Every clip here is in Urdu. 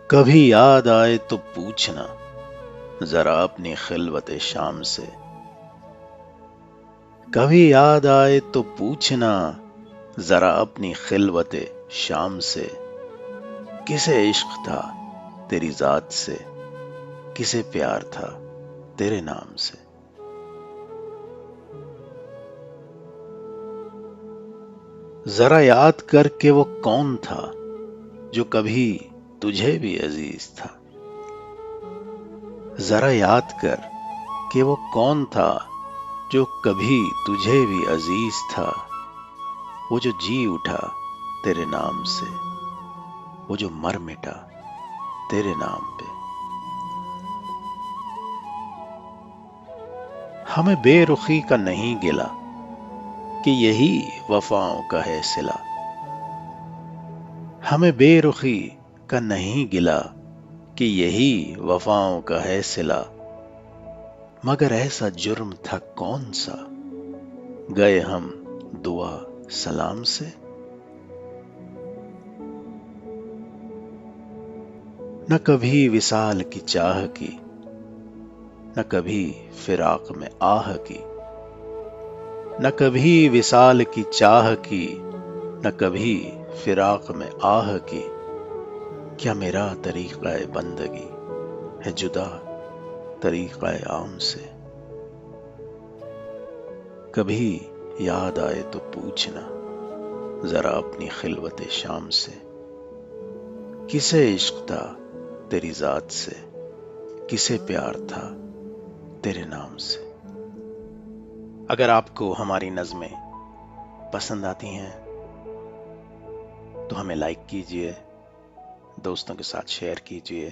کبھی یاد آئے تو پوچھنا ذرا اپنی خلوت شام سے، کبھی یاد آئے تو پوچھنا ذرا اپنی خلوت شام سے، کسے عشق تھا تیری ذات سے، کسے پیار تھا تیرے نام سے۔ ذرا یاد کر کے وہ کون تھا جو کبھی تجھے بھی عزیز تھا، ذرا یاد کر کہ وہ کون تھا جو کبھی تجھے بھی عزیز تھا، وہ جو جی اٹھا تیرے نام سے، وہ جو مر مٹا تیرے نام پہ۔ ہمیں بے رخی کا نہیں گلا کہ یہی وفاؤں کا ہے صلہ، ہمیں بے رخی کا نہیں گلا کہ یہی وفاؤں کا ہے صلہ، مگر ایسا جرم تھا کون سا گئے ہم دعا سلام سے۔ نہ کبھی وصال کی چاہ کی، نہ کبھی فراق میں آہ کی، نہ کبھی وصال کی چاہ کی، نہ کبھی فراق میں آہ کی، کیا میرا طریقہ بندگی ہے جدا طریقہ عام سے۔ کبھی یاد آئے تو پوچھنا ذرا اپنی خلوت شام سے، کسے عشق تھا تیری ذات سے، کسے پیار تھا تیرے نام سے۔ اگر آپ کو ہماری نظمیں پسند آتی ہیں تو ہمیں لائک کیجئے، دوستوں کے ساتھ شیئر کیجئے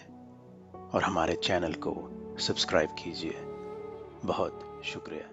اور ہمارے چینل کو سبسکرائب کیجئے۔ بہت شکریہ۔